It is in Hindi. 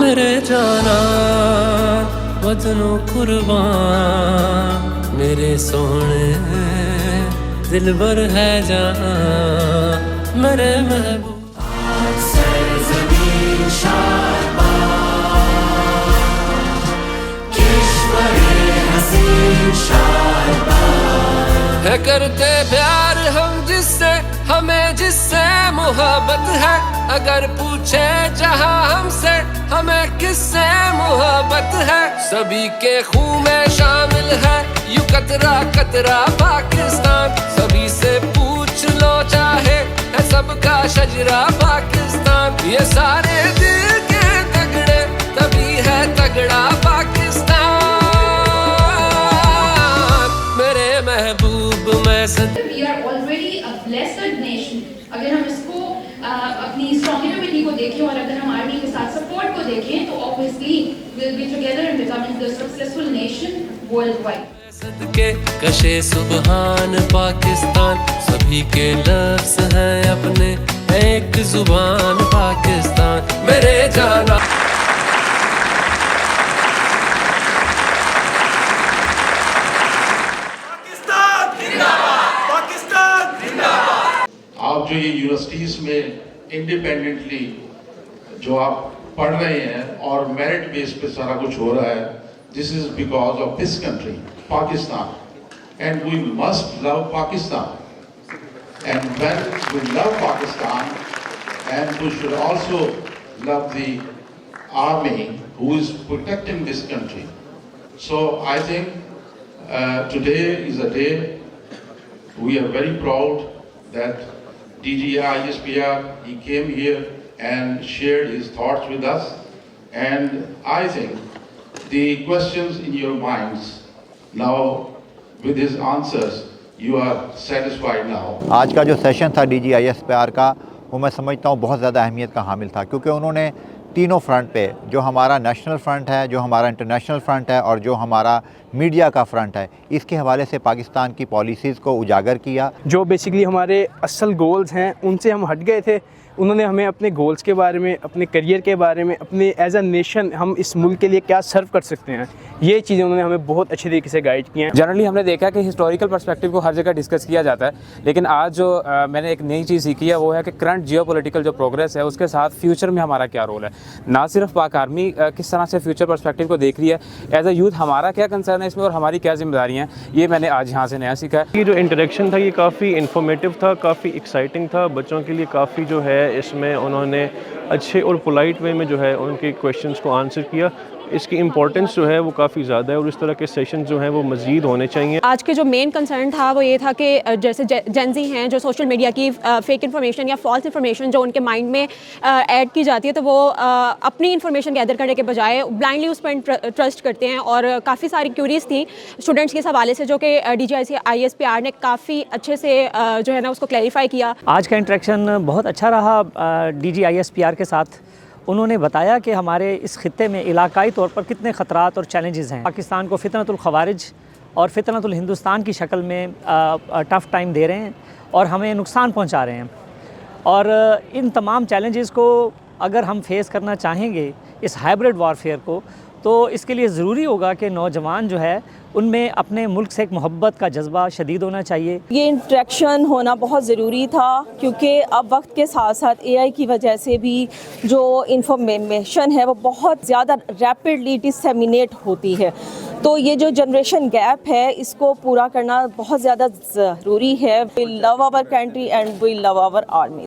मेरे जाना वतनो कुर्बान, मेरे सोने दिलबर है जान, मेरे महबूब। है करते प्यार हम जिससे, हमें जिससे मोहब्बत है, अगर पूछे जहां हमसे हमें किससे मोहब्बत है, सभी के खून में शामिल है यू कतरा कतरा पाकिस्तान, सभी से पूछ लो चाहे है सबका शजरा पाकिस्तान, ये सारे दिल के तगड़े तभी है तगड़ा पाकिस्तान, मेरे महबूब मैं We are already a blessed nation. अगर हम इसको अपनी स्ट्रॉन्गिटी को देखें और अगर हम आर्मी के साथ सपोर्ट को देखें तो obviously we'll be together in becoming the successful nation worldwide. सदके कशे सुबहान पाकिस्तान, सभी के लफ्ज़ हैं अपने, एक जुबान पाकिस्तान, मेरे जाना। आप जो ये यूनिवर्सिटीज़ में इंडिपेंडेंटली जो आप पढ़ रहे हैं और मेरिट बेस पे सारा कुछ हो रहा है, this is because of this country Pakistan, and we must love Pakistan, and when we love Pakistan and we should also love the army who is protecting this country, so I think today is a day we are very proud that DG ISPR, he came here and shared his thoughts with us, and I think the questions in your minds now, with his answers, you are satisfied now. आज का जो सेशन था DG ISPR का, वो मैं समझता हूँ बहुत ज़्यादा अहमियत का हामिल था, क्योंकि उन्होंने तीनों फ्रंट पे, जो हमारा नेशनल फ्रंट है, जो हमारा इंटरनेशनल फ्रंट है और जो हमारा मीडिया का फ्रंट है, इसके हवाले से पाकिस्तान की पॉलिसीज़ को उजागर किया। जो बेसिकली हमारे असल गोल्स हैं उनसे हम हट गए थे, उन्होंने हमें अपने गोल्स के बारे में, अपने करियर के बारे में, अपने एज अ नेशन हम इस मुल्क के लिए क्या सर्व कर सकते हैं, ये चीज़ें उन्होंने हमें बहुत अच्छे तरीके से गाइड की हैं। जनरली हमने देखा कि हिस्टोरिकल पर्सपेक्टिव को हर जगह डिस्कस किया जाता है, लेकिन आज जो मैंने एक नई चीज़ सीखी है वो है कि करंट जियोपॉलिटिकल जो प्रोग्रेस है उसके साथ फ्यूचर में हमारा क्या रोल है, ना सिर्फ पाक आर्मी किस तरह से फ्यूचर पर्सपेक्टिव को देख रही है, एज अ यूथ हमारा क्या कंसर्न है इसमें और हमारी क्या जिम्मेदारियाँ हैं, ये मैंने आज यहाँ से नया सीखा है। ये जो इंटरेक्शन था ये काफ़ी इन्फॉर्मेटिव था, काफ़ी एक्साइटिंग था, बच्चों के लिए काफ़ी जो है इसमें उन्होंने अच्छे और पोलाइट वे में जो है उनके क्वेश्चंस को आंसर किया। इसकी इम्पोर्टेंस जो है वो काफ़ी ज़्यादा है और इस तरह के सेशन जो हैं वो मज़ीद होने चाहिए। आज के जो मेन कंसर्न था वो ये था कि जैसे जेंजी हैं जो सोशल मीडिया की फेक इन्फॉर्मेशन या फॉल्स इन्फॉर्मेशन जो उनके माइंड में ऐड की जाती है, तो वो अपनी इन्फॉर्मेशन गैदर करने के बजाय ब्लाइंडली उस पर ट्रस्ट करते हैं, और काफ़ी सारी क्यूरीज थी स्टूडेंट्स के हवाले से जो कि DG ISPR ने काफ़ी अच्छे से जो है ना उसको क्लैरिफाई किया। आज का इंटरेक्शन बहुत अच्छा रहा DG ISPR के साथ। उन्होंने बताया कि हमारे इस खित्ते में इलाकाई तौर पर कितने ख़तरात और चैलेंजेस हैं। पाकिस्तान को फितनतुल ख़वारिज और फितनतुल हिंदुस्तान की शक्ल में टफ़ टाइम दे रहे हैं और हमें नुकसान पहुंचा रहे हैं, और इन तमाम चैलेंजेस को अगर हम फेस करना चाहेंगे इस हाइब्रिड वॉरफेयर को, तो इसके लिए ज़रूरी होगा कि नौजवान जो है उनमें अपने मुल्क से एक मोहब्बत का जज्बा शदीद होना चाहिए। ये इंटरेक्शन होना बहुत ज़रूरी था, क्योंकि अब वक्त के साथ साथ AI की वजह से भी जो इंफॉर्मेशन है वो बहुत ज़्यादा रैपिडली डिसेमिनेट होती है, तो ये जो जनरेशन गैप है इसको पूरा करना बहुत ज़्यादा ज़रूरी है। We love our country and we love our army.